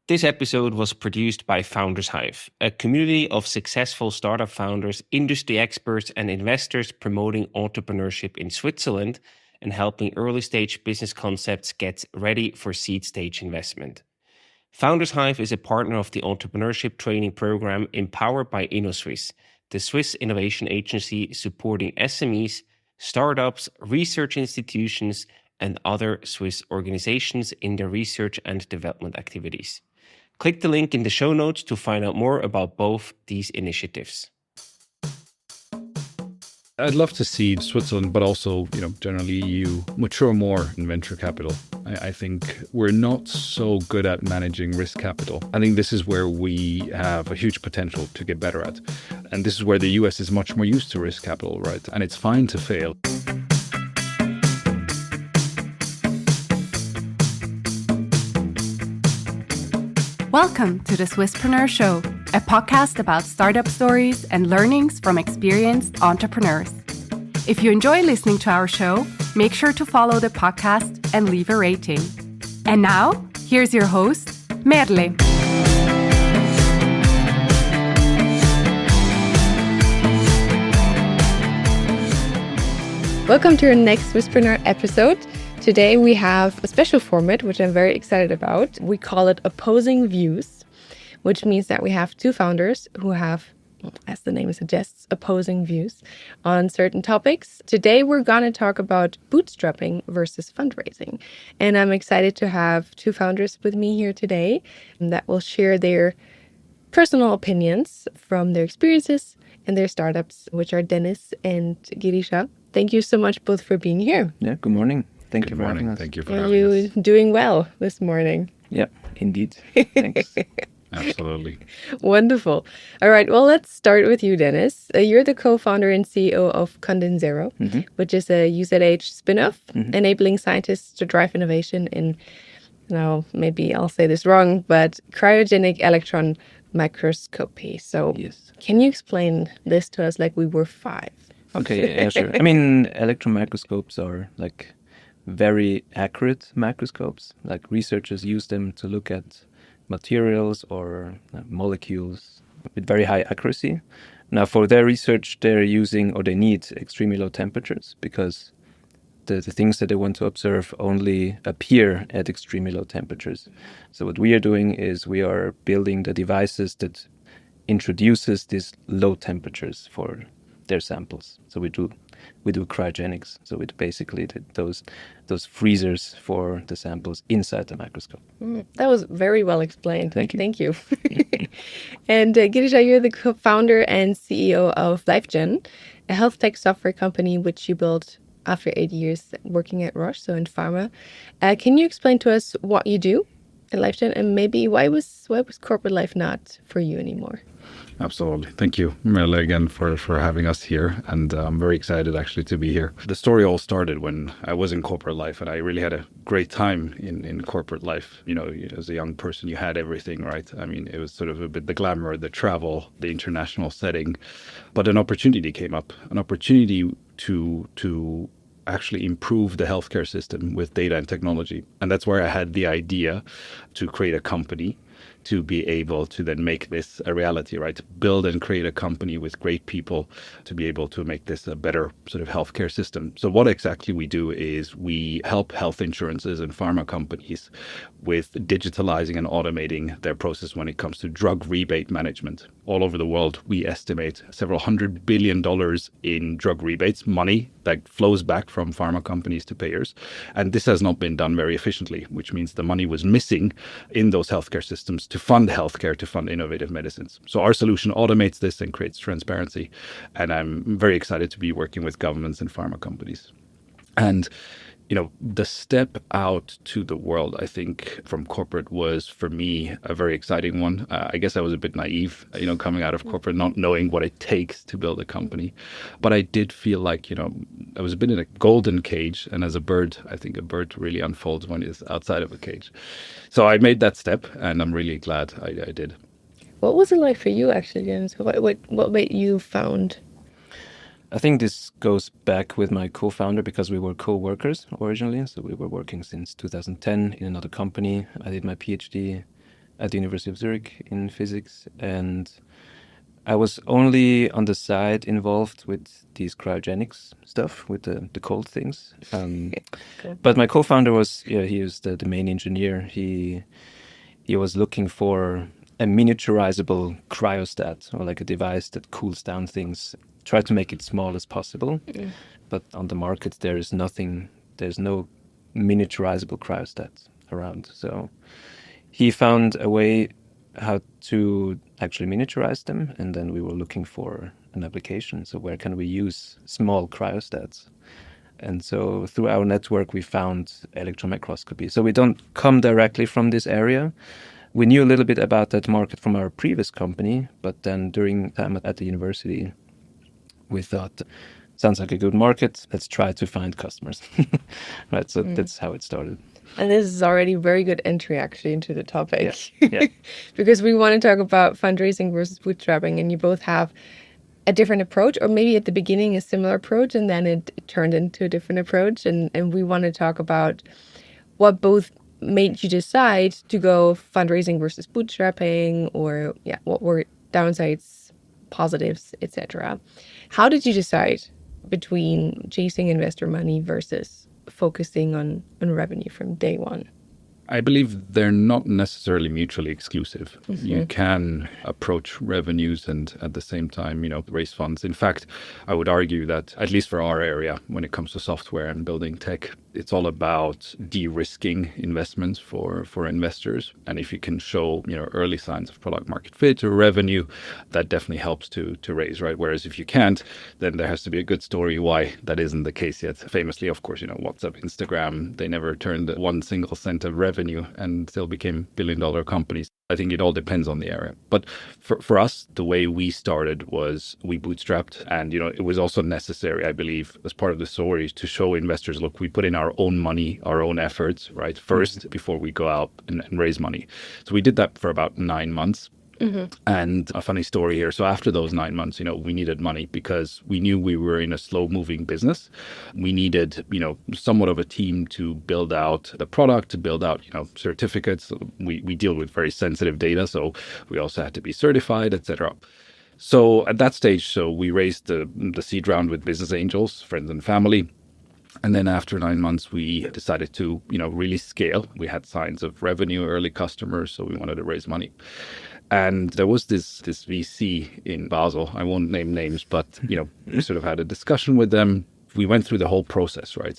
This episode was produced by Founders Hive, a community of successful startup founders, industry experts, and investors promoting entrepreneurship in Switzerland and helping early-stage business concepts get ready for seed-stage investment. Founders Hive is a partner of the entrepreneurship training program empowered by InnoSwiss, the Swiss innovation agency supporting SMEs, startups, research institutions, and other Swiss organizations in their research and development activities. Click the link in the show notes to find out more about both these initiatives. I'd love to see Switzerland, but also, generally EU, mature more in venture capital. I think we're not so good at managing risk capital. I think this is where we have a huge potential to get better at. And this is where the US is much more used to risk capital, right? And it's fine to fail. Welcome to the Swisspreneur Show, a podcast about startup stories and learnings from experienced entrepreneurs. If you enjoy listening to our show, make sure to follow the podcast and leave a rating. And now, here's your host, Merle. Welcome to our next Swisspreneur episode. Today we have a special format, which I'm very excited about. We call it Opposing Views, which means that we have two founders who have, as the name suggests, opposing views on certain topics. Today we're going to talk about bootstrapping versus fundraising. And I'm excited to have two founders with me here today that will share their personal opinions from their experiences and their startups, which are Denys and Girisha. Thank you so much both for being here. Yeah, good morning. Thank you for having us. Thank you for Are having you us. doing well this morning? Yeah, indeed. Thanks. Absolutely. Wonderful. All right. Well, let's start with you, Denys. You're the co-founder and CEO of Condensero, which is a UZH spin-off, enabling scientists to drive innovation in, now maybe I'll say this wrong, but cryogenic electron microscopy. So Yes. Can you explain this to us like we were five? Okay, yeah, sure. I mean, electron microscopes are like very accurate microscopes. Like researchers use them to look at materials or molecules with very high accuracy. Now, for their research, they're using, or they need, extremely low temperatures because the things that they want to observe only appear at extremely low temperatures. So what we are doing is we are building the devices that introduces these low temperatures for their samples. So we do cryogenics. So it basically those freezers for the samples inside the microscope. That was very well explained. Thank you. Thank you. And Girisha, you're the co-founder and CEO of LifeGen, a health tech software company which you built after 8 years working at Roche, so in pharma. Can you explain to us what you do at LifeGen and maybe why was corporate life not for you anymore? Absolutely. Thank you, Merle, again for having us here. And I'm very excited actually to be here. The story all started when I was in corporate life, and I really had a great time in corporate life. As a young person, you had everything, right? I mean, it was sort of a bit the glamour, the travel, the international setting. But an opportunity came up, an opportunity to actually improve the healthcare system with data and technology. And that's where I had the idea to create a company to be able to then make this a reality, right? Build and create a company with great people to be able to make this a better sort of healthcare system. So what exactly we do is we help health insurances and pharma companies with digitalizing and automating their process when it comes to drug rebate management. All over the world, we estimate several $100 billion in drug rebates, money that flows back from pharma companies to payers. And this has not been done very efficiently, which means the money was missing in those healthcare systems to fund healthcare, to fund innovative medicines. So our solution automates this and creates transparency. And I'm very excited to be working with governments and pharma companies. And the step out to the world, I think, from corporate was, for me, a very exciting one. I guess I was a bit naive, coming out of corporate, not knowing what it takes to build a company. But I did feel like, I was a bit in a golden cage. And as a bird, I think a bird really unfolds when it's outside of a cage. So I made that step, and I'm really glad I did. What was it like for you, actually, James? What made you found? I think this goes back with my co-founder because we were co-workers originally. So we were working since 2010 in another company. I did my PhD at the University of Zurich in physics, and I was only on the side involved with these cryogenics stuff, with the cold things. But my co-founder was, he was the main engineer. He was looking for a miniaturizable cryostat, or like a device that cools down things. Try to make it small as possible. But on the market, there's no miniaturizable cryostats around. So he found a way how to actually miniaturize them, and then we were looking for an application. So where can we use small cryostats? And so through our network, we found electron microscopy. So we don't come directly from this area. We knew a little bit about that market from our previous company, but then during time at the university, we thought, sounds like a good market. Let's try to find customers. Right. So that's how it started. And this is already a very good entry, actually, into the topic. Yeah. Because we want to talk about fundraising versus bootstrapping, and you both have a different approach, or maybe at the beginning a similar approach, and then it turned into a different approach. And we want to talk about what both made you decide to go fundraising versus bootstrapping, or what were downsides, positives, etc. How did you decide between chasing investor money versus focusing on revenue from day one? I believe they're not necessarily mutually exclusive. You can approach revenues and at the same time, raise funds. In fact, I would argue that, at least for our area, when it comes to software and building tech, it's all about de-risking investments for investors. And if you can show, early signs of product market fit or revenue, that definitely helps to raise, right? Whereas if you can't, then there has to be a good story why that isn't the case yet. Famously, of course, WhatsApp, Instagram, they never turned 1 single cent of revenue and still became billion-dollar companies. I think it all depends on the area. But for us, the way we started was we bootstrapped. And, it was also necessary, I believe, as part of the story to show investors, look, we put in our own money, our own efforts, right, first before we go out and raise money. So we did that for about 9 months. And a funny story here. So after those 9 months, we needed money because we knew we were in a slow moving business. We needed, somewhat of a team to build out the product, to build out, certificates. We deal with very sensitive data. So we also had to be certified, etc. So at that stage, we raised the seed round with business angels, friends and family. And then after 9 months, we decided to, really scale. We had signs of revenue, early customers, so we wanted to raise money. And there was this VC in Basel. I won't name names, but, we sort of had a discussion with them. We went through the whole process, right?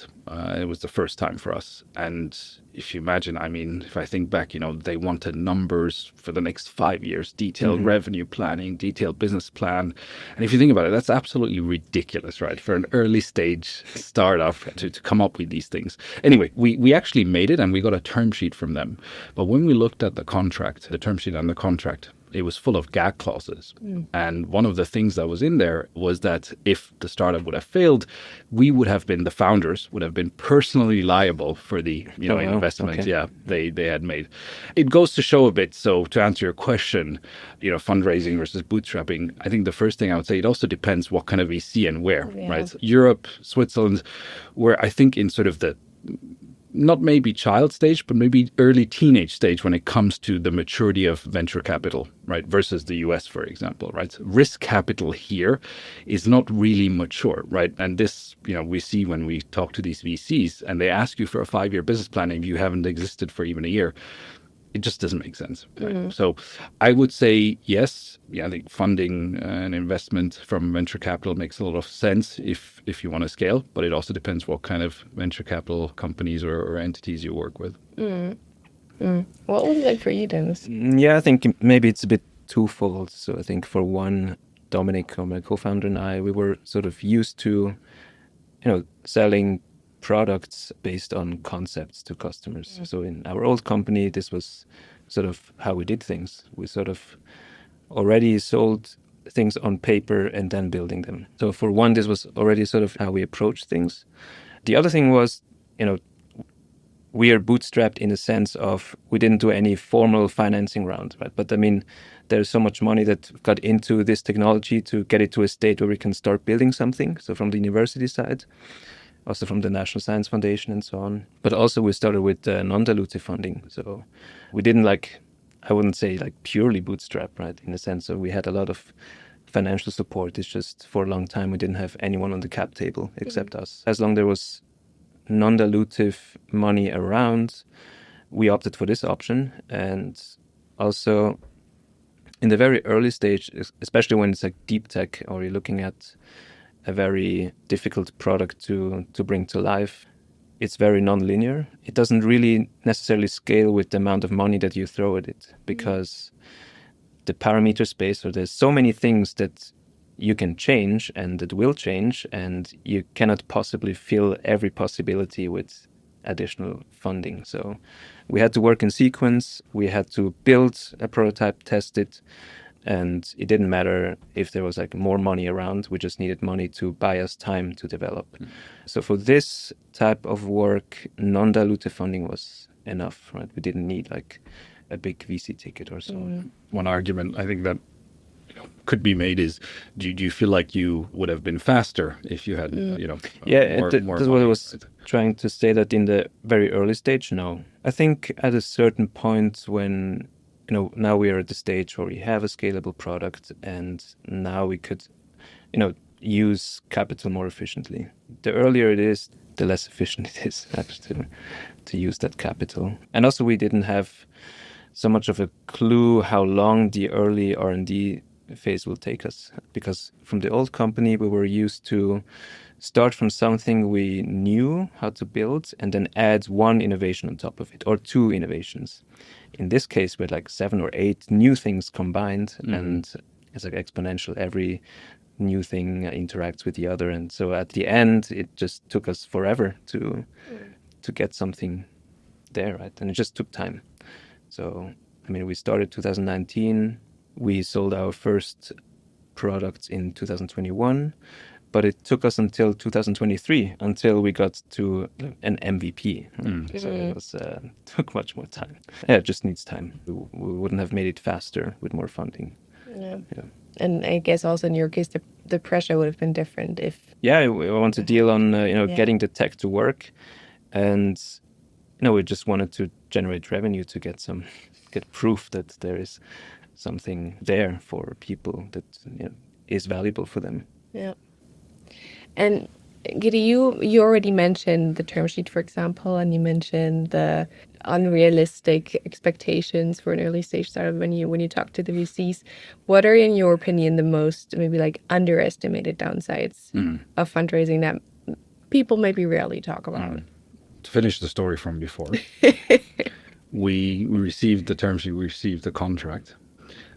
It was the first time for us. And if you imagine, if I think back, they wanted numbers for the next 5 years, detailed revenue planning, detailed business plan. And if you think about it, that's absolutely ridiculous, right? For an early stage startup to come up with these things. Anyway, we actually made it and we got a term sheet from them. But when we looked at the contract, the term sheet and the contract, it was full of gag clauses. And one of the things that was in there was that if the startup would have failed, we would have been, the founders would have been personally liable for the investment they had made. It goes to show a bit. So to answer your question, fundraising versus bootstrapping, I think the first thing I would say, it also depends what kind of VC and where, right? Europe, Switzerland, where I think in sort of the not maybe child stage, but maybe early teenage stage when it comes to the maturity of venture capital, right? Versus the US, for example, right? Risk capital here is not really mature, right? And this, we see when we talk to these VCs and they ask you for a 5-year business plan if you haven't existed for even a year. It just doesn't make sense. Right? So I would say, yes, I think funding and investment from venture capital makes a lot of sense if you want to scale, but it also depends what kind of venture capital companies or entities you work with. What was it like for you, Denys? Yeah, I think maybe it's a bit twofold. So I think for one, Dominic, my co-founder, and I, we were sort of used to, selling products based on concepts to customers. So in our old company, this was sort of how we did things. We sort of already sold things on paper and then building them. So for one, this was already sort of how we approached things. The other thing was, we are bootstrapped in the sense of we didn't do any formal financing round, right? But there's so much money that got into this technology to get it to a state where we can start building something. So from the university side, also from the National Science Foundation and so on. But also we started with non-dilutive funding. So we didn't I wouldn't say like purely bootstrap, right? In the sense of we had a lot of financial support. It's just for a long time we didn't have anyone on the cap table except us. As long there was non-dilutive money around, we opted for this option. And also in the very early stage, especially when it's like deep tech or you're looking at a very difficult product to bring to life, it's very non-linear. It doesn't really necessarily scale with the amount of money that you throw at it, because the parameter space, or there's so many things that you can change and that will change, and you cannot possibly fill every possibility with additional funding. So we had to work in sequence. We had to build a prototype, test it, and it didn't matter if there was like more money around. We just needed money to buy us time to develop. So for this type of work, non-dilutive funding was enough, right? We didn't need like a big VC ticket or so. One argument I think that could be made is, do you feel like you would have been faster if you had, Yeah, more that's what I money, was right? trying to say, that in the very early stage, no. I think at a certain point when, now we are at the stage where we have a scalable product, and now we could, use capital more efficiently. The earlier it is, the less efficient it is actually to use that capital. And also we didn't have so much of a clue how long the early R&D phase will take us, because from the old company we were used to start from something we knew how to build and then add one innovation on top of it, or two innovations. In this case we had like 7 or 8 new things combined, and it's like exponential. Every new thing interacts with the other, and so at the end it just took us forever to get something there, right? And it just took time. So, we started 2019. We sold our first products in 2021, but it took us until 2023 until we got to an MVP. So it was took much more time. Yeah, it just needs time. We wouldn't have made it faster with more funding. Yeah. And I guess also in your case, the pressure would have been different if... Yeah, we want to deal on getting the tech to work, and we just wanted to generate revenue to get proof that there is something there for people that is valuable for them. Yeah. And Giri, you already mentioned the term sheet, for example, and you mentioned the unrealistic expectations for an early stage startup when you talk to the VCs. What are, in your opinion, the most maybe like underestimated downsides of fundraising that people maybe rarely talk about? To finish the story from before, we received the term sheet, we received the contract,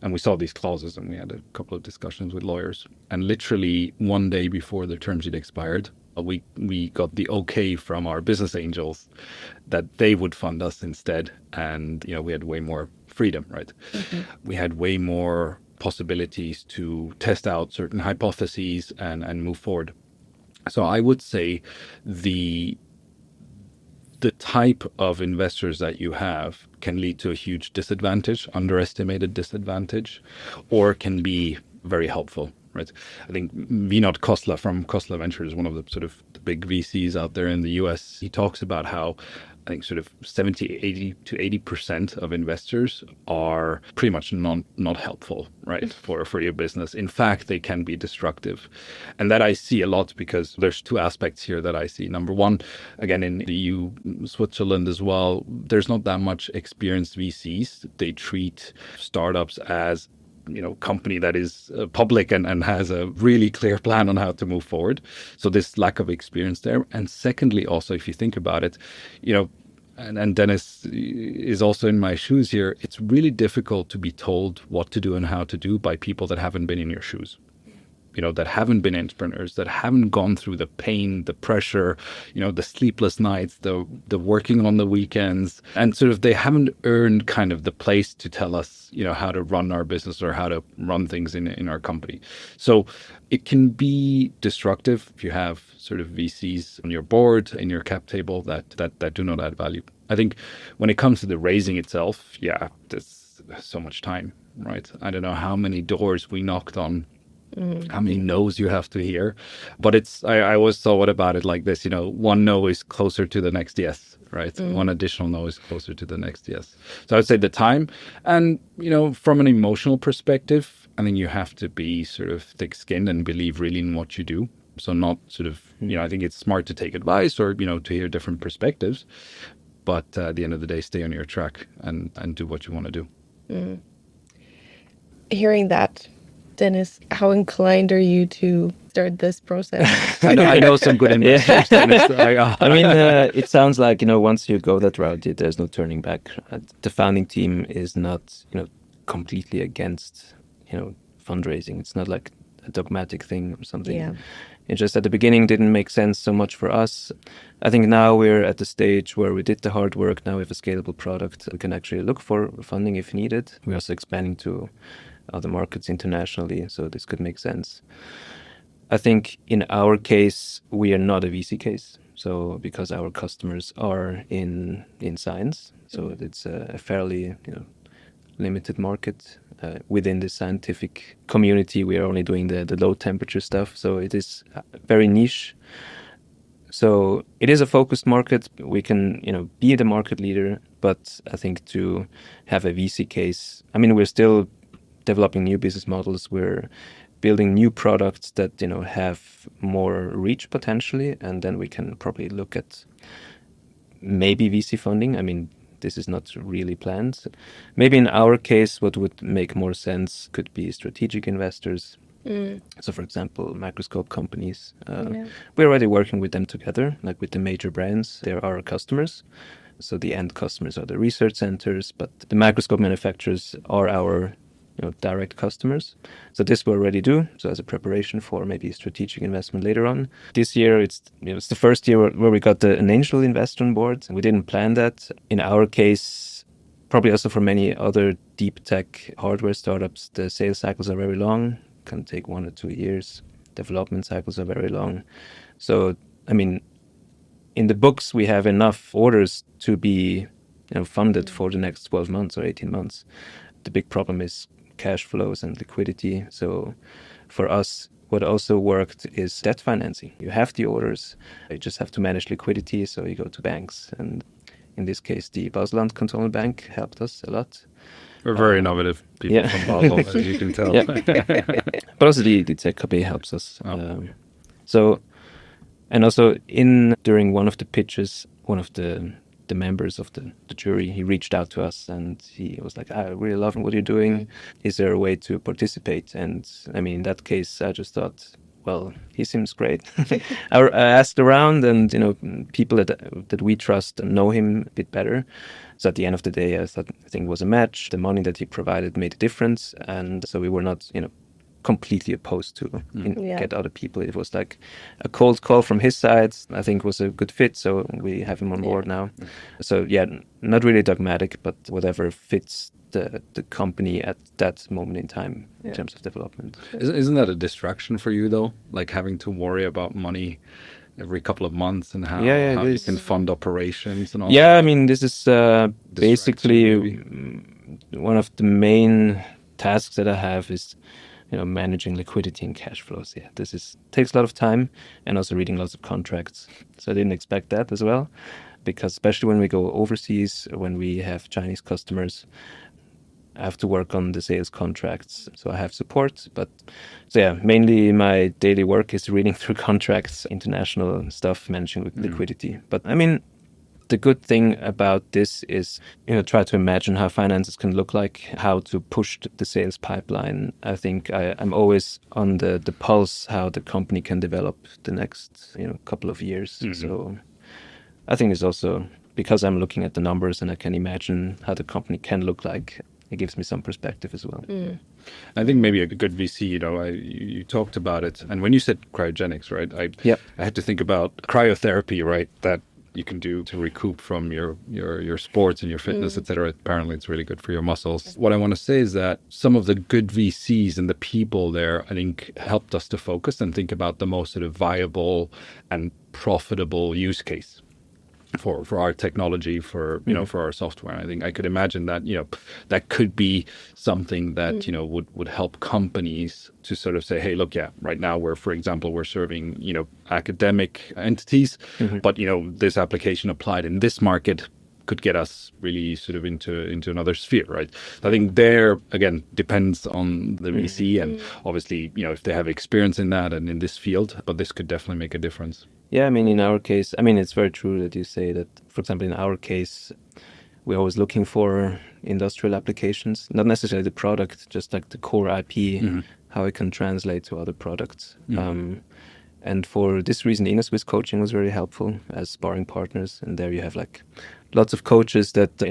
and we saw these clauses, and we had a couple of discussions with lawyers. And literally one day before the term sheet expired, we got the okay from our business angels that they would fund us instead. And, we had way more freedom, right? We had way more possibilities to test out certain hypotheses and move forward. So I would say the type of investors that you have can lead to a huge disadvantage, underestimated disadvantage, or can be very helpful, right? I think Vinod Khosla from Khosla Ventures, one of the sort of the big VCs out there in the US, he talks about how I think sort of 80% of investors are pretty much not helpful, right, for your business. In fact, they can be destructive. And that I see a lot because there's two aspects here that I see. Number one, again, in the EU, Switzerland as well, there's not that much experienced VCs. They treat startups as company that is public and has a really clear plan on how to move forward. So this lack of experience there. And secondly, also, if you think about it, and Denys is also in my shoes here, it's really difficult to be told what to do and how to do by people that haven't been in your shoes. That haven't been entrepreneurs, that haven't gone through the pain, the pressure, the sleepless nights, the working on the weekends, and sort of they haven't earned kind of the place to tell us, how to run our business or how to run things in our company. So it can be destructive if you have sort of VCs on your board, in your cap table that do not add value. I think when it comes to the raising itself, yeah, there's so much time, right? I don't know how many doors we knocked on, how many no's you have to hear. But I always thought about it like this, one no is closer to the next yes. right? One additional no is closer to the next yes. So I would say the time. And, from an emotional perspective, I think you have to be sort of thick-skinned and believe really in what you do. So not sort of, I think it's smart to take advice or, to hear different perspectives. But at the end of the day, stay on your track and do what you want to do. Hearing that, Denys, how inclined are you to start this process? I know some good investors. I mean, it sounds like, once you go that route, there's no turning back. The founding team is not, completely against, fundraising. It's not like a dogmatic thing or something. Yeah. It just at the beginning didn't make sense so much for us. I think now we're at the stage where we did the hard work. Now we have a scalable product. We can actually look for funding if needed. We're also expanding to other markets internationally, so this could make sense. I think in our case, we are not a VC case. So because our customers are in science, so it's a fairly limited market. Within the scientific community, we are only doing the low temperature stuff. So it is very niche. So it is a focused market. We can, be the market leader. But I think to have a VC case, I mean, we're still developing new business models. We're building new products that, have more reach potentially. And then we can probably look at maybe VC funding. I mean, this is not really planned. Maybe in our case, what would make more sense could be strategic investors. So, for example, microscope companies. We're already working with them together, like with the major brands. They're our customers. So the end customers are the research centers, but the microscope manufacturers are our direct customers. So this we'll already do. So as a preparation for maybe strategic investment later on. This year, it's the first year where we got an angel investor on board. We didn't plan that. In our case, probably also for many other deep tech hardware startups, the sales cycles are very long. It can take 1 or 2 years. Development cycles are very long. So, I mean, in the books, we have enough orders to be funded for the next 12 months or 18 months. The big problem is cash flows and liquidity. So for us, what also worked is debt financing. You have the orders, you just have to manage liquidity. So you go to banks. And in this case, the Basel Cantonal Bank helped us a lot. We're very innovative people from Basel, as you can tell. But also the ZKB helps us. And also during one of the pitches, one of the members of the jury, he reached out to us and he was like, I really love what you're doing. Is there a way to participate? And I mean, in that case, I just thought, well, he seems great. I asked around and, people that we trust and know him a bit better. So at the end of the day, I think it was a match. The money that he provided made a difference. And so we were not, completely opposed to get other people. It was like a cold call from his side. I think was a good fit. So we have him on board now. So not really dogmatic, but whatever fits the company at that moment in time in terms of development. Isn't that a distraction for you though? Like having to worry about money every couple of months and how you can fund operations and all. Yeah, I mean, this is basically one of the main tasks that I have is managing liquidity and cash flows. Yeah, this takes a lot of time and also reading lots of contracts. So I didn't expect that as well, because especially when we go overseas, when we have Chinese customers, I have to work on the sales contracts. So I have support, but mainly my daily work is reading through contracts, international stuff, managing liquidity. But I mean, the good thing about this is, try to imagine how finances can look like, how to push the sales pipeline. I think I'm always on the pulse, how the company can develop the next, couple of years. So I think it's also because I'm looking at the numbers and I can imagine how the company can look like. It gives me some perspective as well. I think maybe a good VC, you talked about it. And when you said cryogenics, right, I had to think about cryotherapy, right, that you can do to recoup from your sports and your fitness, etc. Apparently, it's really good for your muscles. What I want to say is that some of the good VCs and the people there, I think, helped us to focus and think about the most sort of viable and profitable use case. for our technology, for for our software. And I think I could imagine that that could be something that would help companies to sort of say, hey, look, yeah, right now for example, we're serving academic entities, but this application applied in this market could get us really sort of into another sphere, right? I think there again depends on the VC and obviously if they have experience in that and in this field, but this could definitely make a difference. Yeah, I mean, in our case, I mean, it's very true that you say that, for example, in our case, we're always looking for industrial applications, not necessarily the product, just like the core IP, how it can translate to other products. And for this reason, InnoSwiss coaching was very helpful as sparring partners. And there you have like lots of coaches that,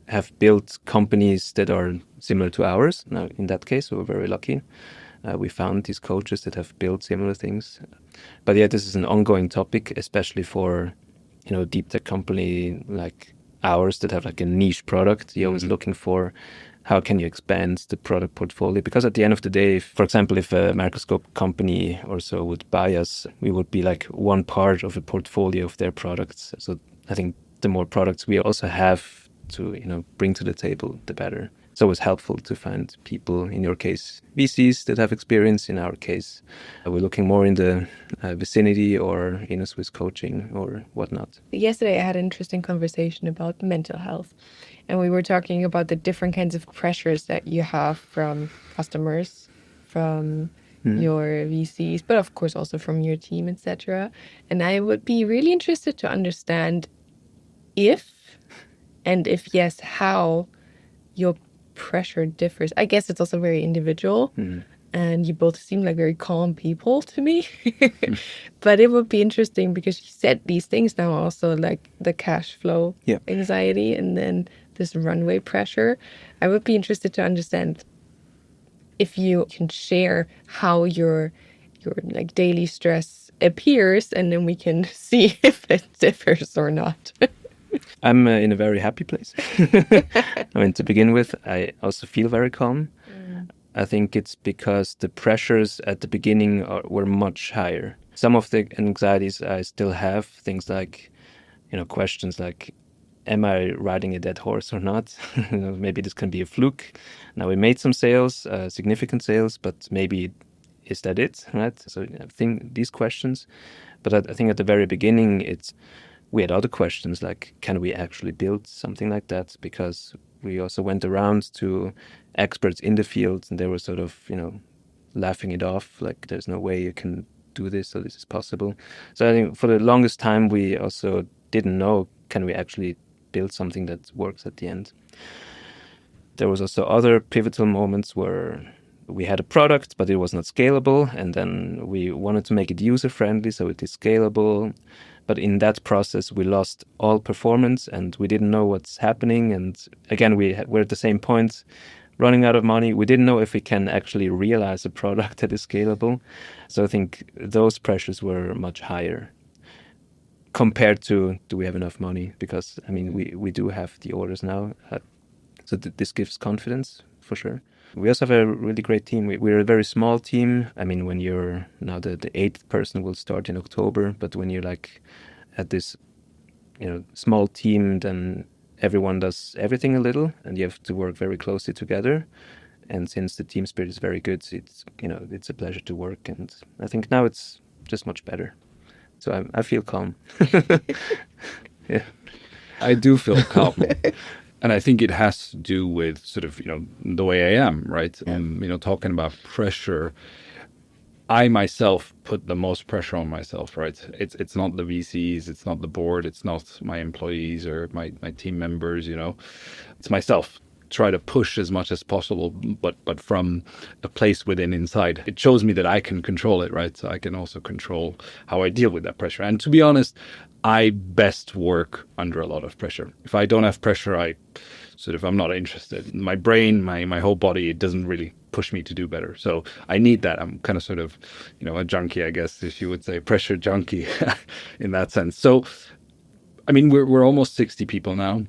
have built companies that are similar to ours. Now, in that case, we were very lucky. We found these coaches that have built similar things. But yeah, this is an ongoing topic, especially for, deep tech company like ours that have like a niche product. You're always looking for how can you expand the product portfolio? Because at the end of the day, for example, if a microscope company or so would buy us, we would be like one part of a portfolio of their products. So I think the more products we also have to, bring to the table, the better. It's always helpful to find people, in your case, VCs that have experience. In our case, we're looking more in the vicinity or InnoSwiss coaching or whatnot. Yesterday, I had an interesting conversation about mental health. And we were talking about the different kinds of pressures that you have from customers, from your VCs, but of course also from your team, etc. And I would be really interested to understand if yes, how your pressure differs. I guess it's also very individual. And you both seem like very calm people to me. But it would be interesting because you said these things now also, like the cash flow anxiety and then this runway pressure. I would be interested to understand if you can share how your like daily stress appears, and then we can see if it differs or not. I'm in a very happy place. I mean, to begin with, I also feel very calm. I think it's because the pressures at the beginning were much higher. Some of the anxieties I still have, things like, questions like, am I riding a dead horse or not? Maybe this can be a fluke. Now we made some sales, significant sales, but maybe is that it, right? So I think these questions. But I think at the very beginning, we had other questions like, can we actually build something like that? Because we also went around to experts in the field and they were sort of, laughing it off, like there's no way you can do this, so this is possible. So I think for the longest time, we also didn't know, can we actually build something that works at the end? There was also other pivotal moments where we had a product, but it was not scalable. And then we wanted to make it user-friendly, so it is scalable. But in that process, we lost all performance and we didn't know what's happening. And again, we're at the same point, running out of money. We didn't know if we can actually realize a product that is scalable. So I think those pressures were much higher compared to, do we have enough money? Because, I mean, we do have the orders now. So this gives confidence, for sure. We also have a really great team. We're a very small team. I mean, when you're now the 8th person will start in October, but when you're like at this, small team, then everyone does everything a little and you have to work very closely together. And since the team spirit is very good, it's a pleasure to work. And I think now it's just much better. So I feel calm. Yeah. I do feel calm. And I think it has to do with sort of, the way I am, right? Talking about pressure, I myself put the most pressure on myself, right? It's not the VCs, it's not the board, it's not my employees or my team members, it's myself. Try to push as much as possible, but from a place within inside. It shows me that I can control it, right? So I can also control how I deal with that pressure. And to be honest, I best work under a lot of pressure. If I don't have pressure, I'm not interested. My brain, my whole body, it doesn't really push me to do better. So I need that. I'm kind of sort of, a junkie, I guess, if you would say, pressure junkie in that sense. So, I mean, we're almost 60 people now.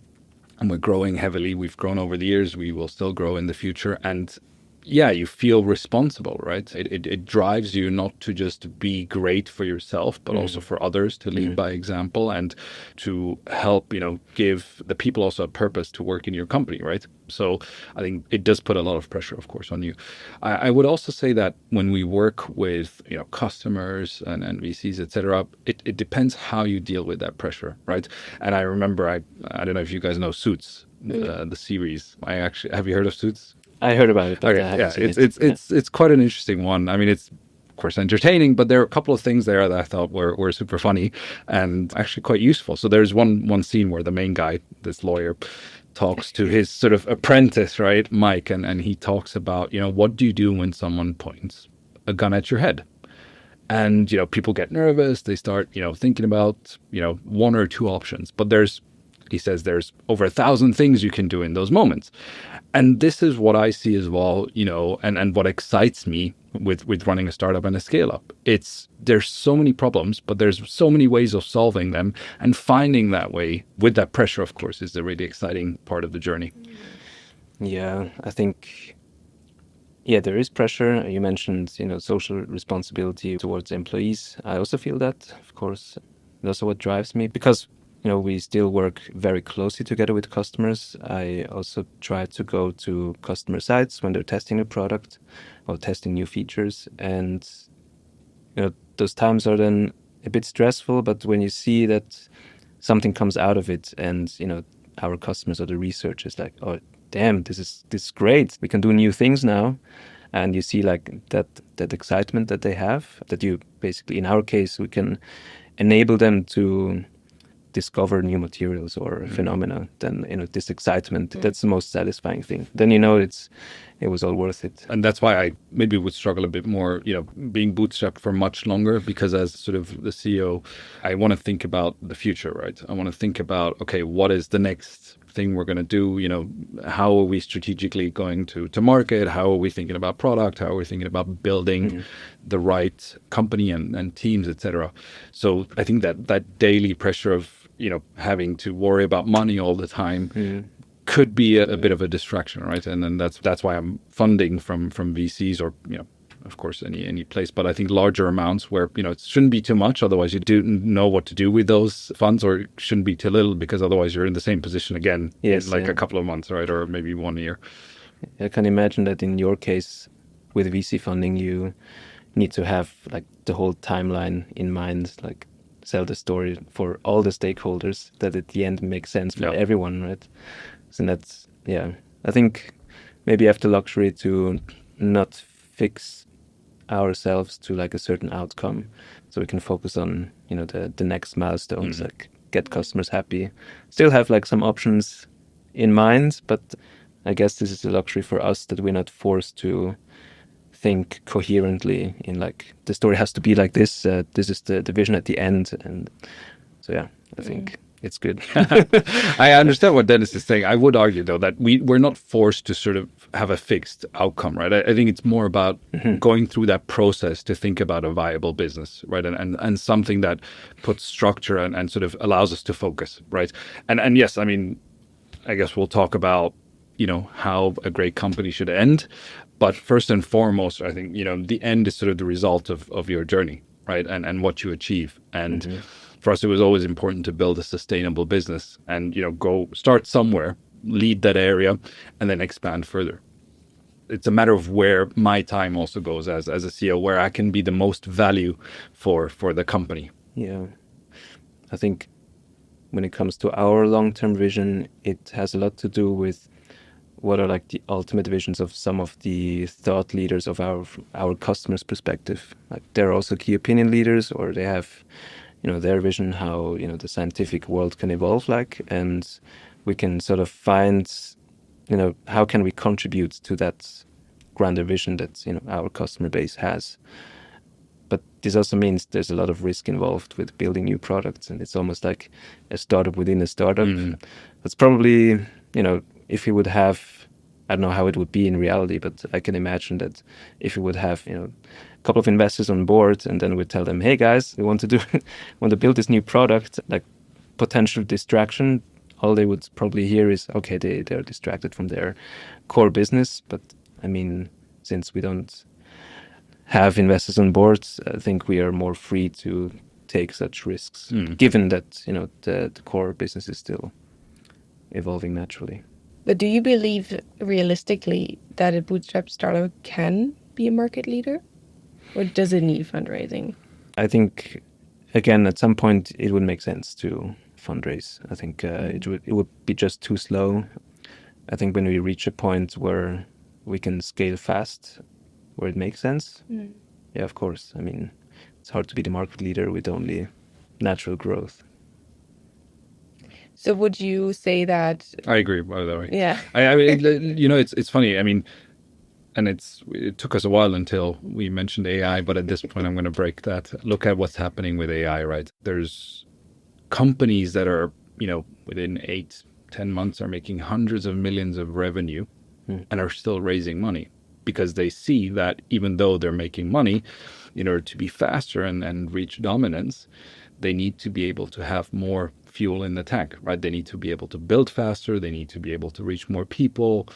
And we're growing heavily. We've grown over the years. We will still grow in the future. And yeah, you feel responsible, right? It drives you not to just be great for yourself, but also for others, to lead by example and to help, give the people also a purpose to work in your company, right? So I think it does put a lot of pressure, of course, on you. I would also say that when we work with, customers and VCs, etc., it depends how you deal with that pressure, right? And I remember, I don't know if you guys know Suits, the series. Have you heard of Suits? I heard about it, but I Okay, haven't yeah, seen it's quite an interesting one. I mean, it's of course entertaining, but there are a couple of things there that I thought were super funny and actually quite useful. So there's one scene where the main guy, this lawyer, talks to his sort of apprentice, right, Mike, and he talks about, what do you do when someone points a gun at your head? And, people get nervous. They start, thinking about, one or two options. But he says there's over 1,000 things you can do in those moments. And this is what I see as well, and what excites me with running a startup and a scale up. There's so many problems, but there's so many ways of solving them, and finding that way with that pressure, of course, is the really exciting part of the journey. Yeah, I think, there is pressure. You mentioned, social responsibility towards employees. I also feel that, of course. That's what drives me, because we still work very closely together with customers. I also try to go to customer sites when they're testing a product or testing new features. And, those times are then a bit stressful, but when you see that something comes out of it and, our customers or the researchers like, oh, damn, this is great. We can do new things now. And you see like that excitement that they have, that you basically, in our case, we can enable them to discover new materials or phenomena, then this excitement, that's the most satisfying thing. Then it was all worth it. And that's why I maybe would struggle a bit more, being bootstrapped for much longer, because as sort of the CEO, I want to think about the future, right? I want to think about, okay, what is the next thing we're going to do? How are we strategically going to market? How are we thinking about product? How are we thinking about building the right company and teams, etc.? So I think that daily pressure of, having to worry about money all the time could be a bit of a distraction, right? And then that's why I'm funding from VCs, or of course any place, but I think larger amounts where it shouldn't be too much, otherwise you do know what to do with those funds, or it shouldn't be too little, because otherwise you're in the same position again in a couple of months, right? Or maybe 1 year. I can imagine that in your case with VC funding, you need to have like the whole timeline in mind, like sell the story for all the stakeholders, that at the end makes sense for everyone, right? So that's, I think maybe I have the luxury to not fix ourselves to like a certain outcome, so we can focus on the next milestones, like get customers happy, still have like some options in mind, but I guess this is the luxury for us, that we're not forced to think coherently in like the story has to be like this, this is the vision at the end. And so I think it's good. I understand what Denys is saying. I would argue, though, that we're not forced to sort of have a fixed outcome, right? I think it's more about going through that process to think about a viable business, right? And something that puts structure and sort of allows us to focus, right? And yes, I mean, I guess we'll talk about, how a great company should end. But first and foremost, I think, the end is sort of the result of your journey, right? And what you achieve. And for us, it was always important to build a sustainable business and, go start somewhere, lead that area, and then expand further. It's a matter of where my time also goes as a CEO, where I can be the most value for the company. Yeah. I think when it comes to our long-term vision, it has a lot to do with what are like the ultimate visions of some of the thought leaders of our customers' perspective. Like they're also key opinion leaders, or they have, their vision how, the scientific world can evolve like, and we can sort of find, how can we contribute to that grander vision that, our customer base has. But this also means there's a lot of risk involved with building new products, and it's almost like a startup within a startup. That's probably, if you would have, I don't know how it would be in reality, but I can imagine that if you would have, a couple of investors on board, and then we tell them, hey guys, we want to build this new product, like potential distraction, all they would probably hear is, okay, they're distracted from their core business. But I mean, since we don't have investors on boards, I think we are more free to take such risks, given that the core business is still evolving naturally. But do you believe realistically that a bootstrap startup can be a market leader? Or does it need fundraising? I think, again, at some point it would make sense to fundraise. I think it would be just too slow. I think when we reach a point where we can scale fast, where it makes sense, yeah, of course. I mean, it's hard to be the market leader with only natural growth. So would you say that? I agree, by the way. Yeah. I mean, it's funny. I mean, and it took us a while until we mentioned AI, but at this point, I'm going to break that. Look at what's happening with AI, right? There's companies that are, within 8-10 months are making hundreds of millions of revenue and are still raising money because they see that even though they're making money, in order to be faster and reach dominance, they need to be able to have more fuel in the tank, right? They need to be able to build faster. They need to be able to reach more people.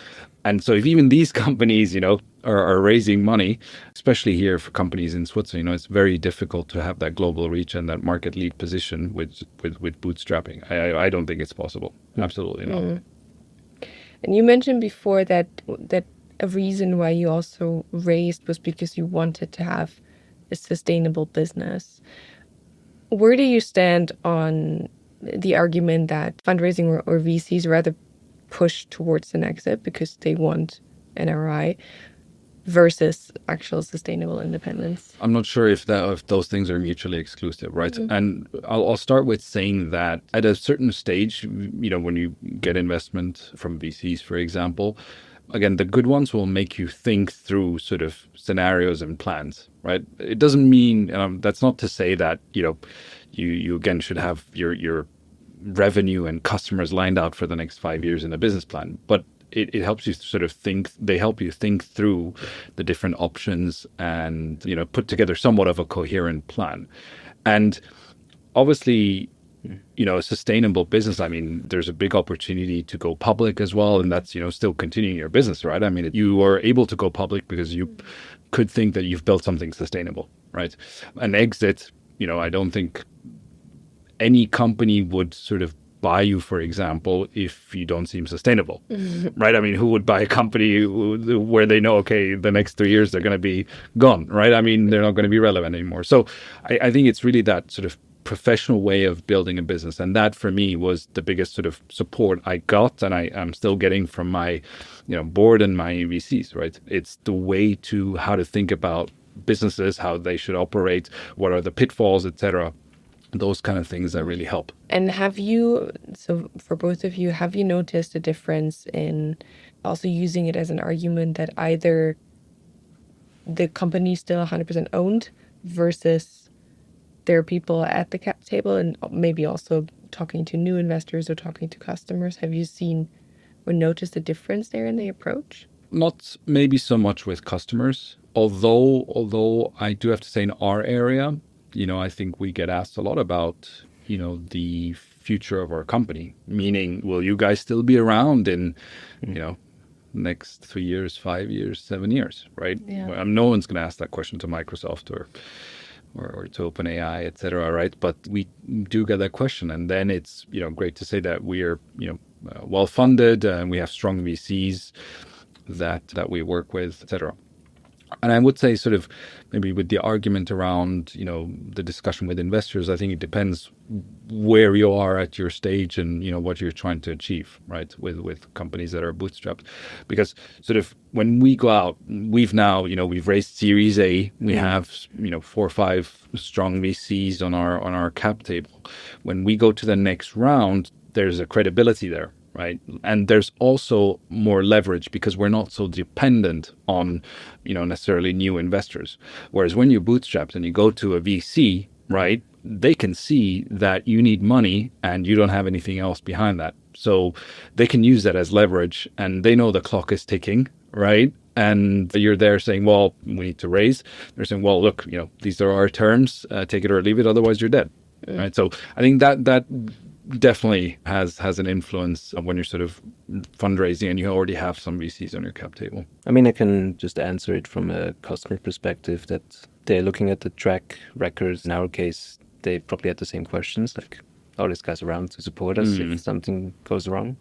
And so if even these companies, are raising money, especially here for companies in Switzerland, it's very difficult to have that global reach and that market lead position with bootstrapping. I don't think it's possible. Absolutely not. And you mentioned before that a reason why you also raised was because you wanted to have a sustainable business. Where do you stand on the argument that fundraising or VCs rather push towards an exit because they want NRI versus actual sustainable independence? I'm not sure if those things are mutually exclusive, right? And I'll start with saying that at a certain stage, when you get investment from VCs, for example, again, the good ones will make you think through sort of scenarios and plans, right? It doesn't mean, that's not to say that, you again should have your revenue and customers lined out for the next 5 years in a business plan, but it helps you sort of they help you think through the different options and, put together somewhat of a coherent plan. And obviously, a sustainable business, I mean, there's a big opportunity to go public as well. And that's, still continuing your business, right? I mean, you are able to go public because you could think that you've built something sustainable, right? An exit, I don't think any company would sort of buy you, for example, if you don't seem sustainable, right? I mean, who would buy a company where they know, okay, the next 3 years they're going to be gone, right? I mean, they're not going to be relevant anymore. So I think it's really that sort of professional way of building a business. And that for me was the biggest sort of support I got, and I'm still getting from my board and my VCs, right? It's the way to how to think about businesses, how they should operate, what are the pitfalls, etc. Those kind of things that really help. And so for both of you, have you noticed a difference in also using it as an argument that either the company is still 100% owned versus there are people at the cap table, and maybe also talking to new investors or talking to customers? Have you seen or noticed a difference there in the approach? Not maybe so much with customers, although I do have to say in our area, I think we get asked a lot about, the future of our company, meaning, will you guys still be around in, next 3 years, 5 years, 7 years, right? Yeah. Well, no one's going to ask that question to Microsoft or to OpenAI, et cetera, right? But we do get that question. And then it's, great to say that we're, well-funded and we have strong VCs that we work with, et cetera. And I would say sort of maybe with the argument around, the discussion with investors, I think it depends where you are at your stage and, what you're trying to achieve, right, with companies that are bootstrapped. Because sort of when we go out, we've raised Series A, we have, 4 or 5 strong VCs on our cap table. When we go to the next round, there's a credibility there. Right. And there's also more leverage because we're not so dependent on, necessarily new investors. Whereas when you're bootstrapped and you go to a VC, right, they can see that you need money and you don't have anything else behind that. So they can use that as leverage and they know the clock is ticking, right? And you're there saying, well, we need to raise. They're saying, well, look, these are our terms, take it or leave it, otherwise you're dead. Right. So I think that definitely has an influence when you're sort of fundraising and you already have some VCs on your cap table. I mean, I can just answer it from a customer perspective that they're looking at the track records. In our case, they probably had the same questions, like, are these guys around to support us if something goes wrong?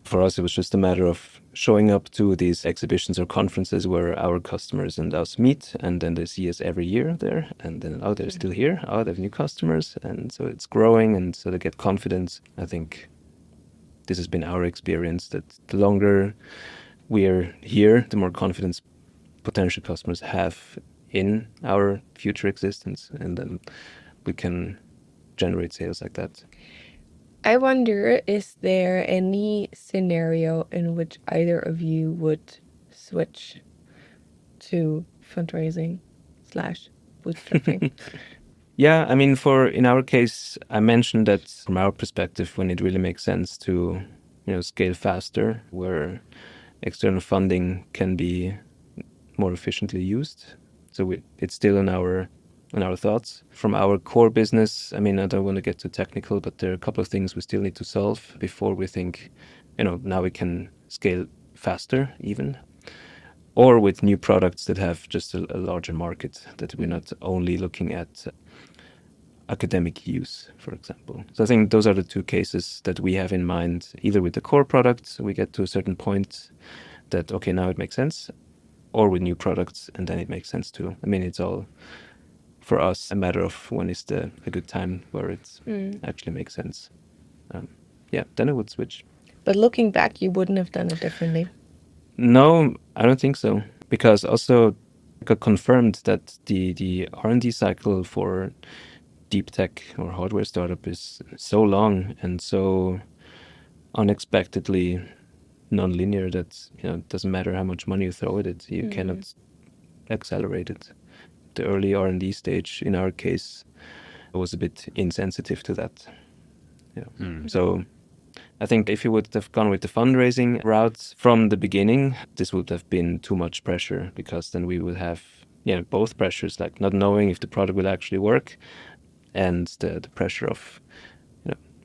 For us, it was just a matter of showing up to these exhibitions or conferences where our customers and us meet, and then they see us every year there, and then, oh, they're still here, oh, they have new customers, and so it's growing, and so they get confidence. I think this has been our experience, that the longer we're here, the more confidence potential customers have in our future existence, and then we can generate sales like that. I wonder, is there any scenario in which either of you would switch to fundraising / bootstrapping? Yeah, I mean, in our case, I mentioned that from our perspective, when it really makes sense to, scale faster, where external funding can be more efficiently used. So it's still in our thoughts. From our core business, I mean, I don't want to get too technical, but there are a couple of things we still need to solve before we think, now we can scale faster even. Or with new products that have just a larger market, that we're not only looking at academic use, for example. So I think those are the two cases that we have in mind, either with the core product, we get to a certain point that, okay, now it makes sense, or with new products, and then it makes sense too. I mean, it's all, for us, a matter of when is a good time where it actually makes sense. Then I would switch. But looking back, you wouldn't have done it differently. No, I don't think so. Because also it got confirmed that the R&D cycle for deep tech or hardware startup is so long and so unexpectedly non-linear that it doesn't matter how much money you throw at it, you cannot accelerate it. The early R&D stage, in our case, was a bit insensitive to that. So I think if you would have gone with the fundraising route from the beginning, this would have been too much pressure, because then we would have both pressures, like not knowing if the product will actually work, and the pressure of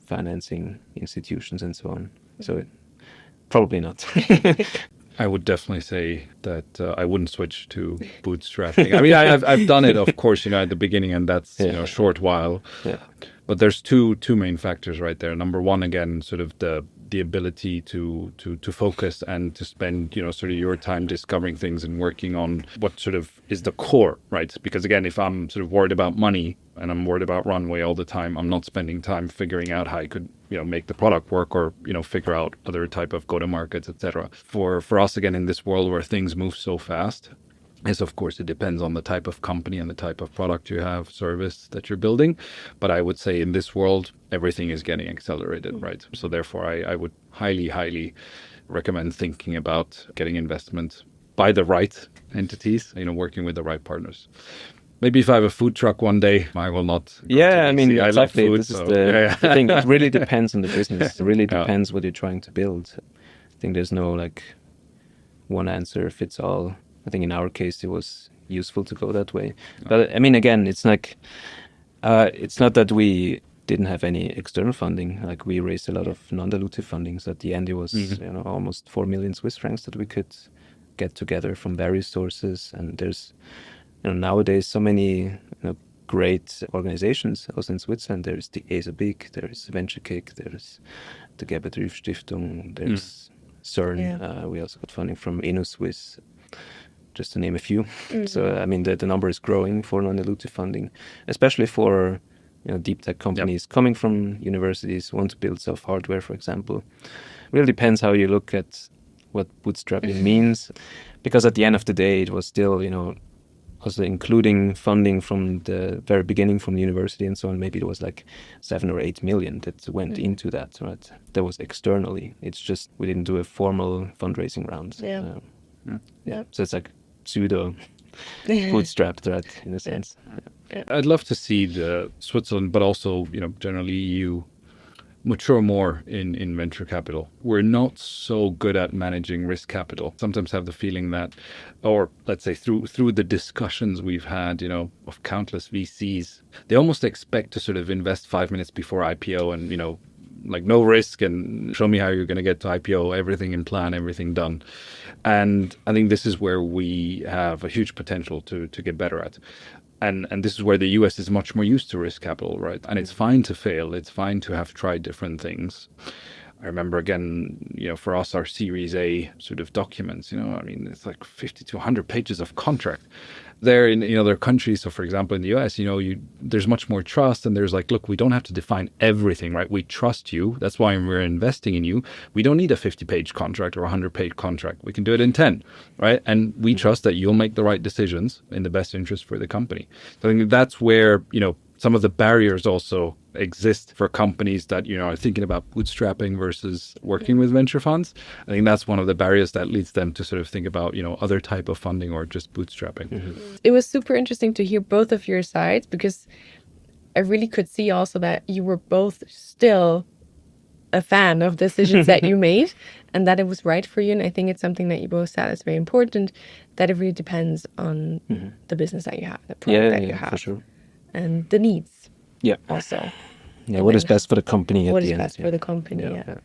financing institutions and so on. So probably not. I would definitely say that I wouldn't switch to bootstrapping. I mean, I've done it, of course, at the beginning, and that's a short while. Yeah. But there's two main factors right there. Number one, again, sort of the ability to focus and to spend sort of your time discovering things and working on what sort of is the core, right? Because again, if I'm sort of worried about money and I'm worried about runway all the time, I'm not spending time figuring out how I could make the product work, or figure out other type of go-to-markets, etc. For us, again, in this world where things move so fast, is, of course, it depends on the type of company and the type of product you have, service that you're building. But I would say in this world, everything is getting accelerated, right? So therefore, I would highly, highly recommend thinking about getting investment by the right entities, working with the right partners. Maybe if I have a food truck one day, I will not. Yeah, I mean, exactly. I love food. This so, is the thing. It really depends on the business. It really depends what you're trying to build. I think there's no one answer fits all. I think in our case, it was useful to go that way. But I mean, again, it's it's not that we didn't have any external funding. Like, we raised a lot of non-dilutive funding. So at the end, it was almost 4 million Swiss francs that we could get together from various sources. And there's nowadays so many great organizations also in Switzerland. There's the ESA-BIG, there's VentureKick, there's the Gebertrieb Stiftung, there's CERN. Yeah. We also got funding from InnoSwiss, just to name a few. So, I mean, the number is growing for non-dilutive funding, especially for deep tech companies coming from universities, want to build self-hardware, for example. Really depends how you look at what bootstrapping means, because at the end of the day, it was still, also including funding from the very beginning from the university and so on. Maybe it was 7 or 8 million that went into that, right? That was externally. It's just we didn't do a formal fundraising round. Yeah. So it's pseudo bootstrapped, right, in a sense. I'd love to see the Switzerland, but also generally EU, mature more in venture capital. We're not so good at managing risk capital. Sometimes have the feeling that, or let's say through the discussions we've had, of countless VCs, they almost expect to sort of invest 5 minutes before IPO and, like no risk and show me how you're going to get to IPO, everything in plan, everything done. And I think this is where we have a huge potential to get better at. And this is where the US is much more used to risk capital, right? And it's fine to fail. It's fine to have tried different things. I remember again, for us, our Series A sort of documents, it's like 50 to 100 pages of contract. There in other countries, so for example, in the US, there's much more trust, and there's like, look, we don't have to define everything, right? We trust you. That's why we're investing in you. We don't need a 50-page contract or a 100-page contract. We can do it in 10, right? And we trust that you'll make the right decisions in the best interest for the company. So I think that's where, some of the barriers also exist for companies that, are thinking about bootstrapping versus working with venture funds. I think that's one of the barriers that leads them to sort of think about, other type of funding or just bootstrapping. Mm-hmm. It was super interesting to hear both of your sides, because I really could see also that you were both still a fan of decisions that you made and that it was right for you. And I think it's something that you both said is very important, that it really depends on the business that you have, the product that you have. For sure. And the needs. Yeah. Also. Yeah. What is best for the company at the end? What is best for the company? Yeah.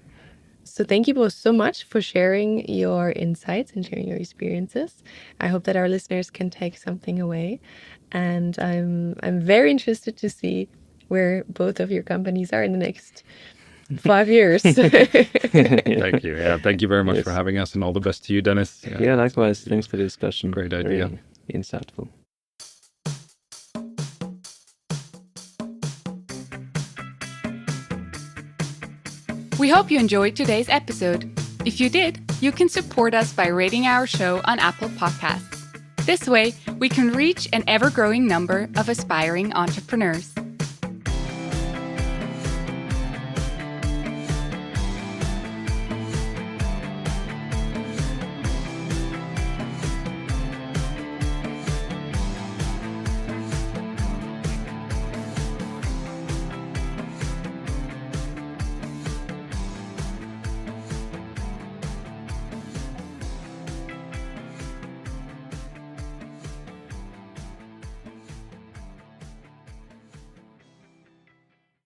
So thank you both so much for sharing your insights and sharing your experiences. I hope that our listeners can take something away. And I'm very interested to see where both of your companies are in the next 5 years. Thank you. Yeah, thank you very much for having us, and all the best to you, Denys. Yeah, likewise. Thanks for the discussion. Great idea. Very insightful. We hope you enjoyed today's episode. If you did, you can support us by rating our show on Apple Podcasts. This way, we can reach an ever-growing number of aspiring entrepreneurs.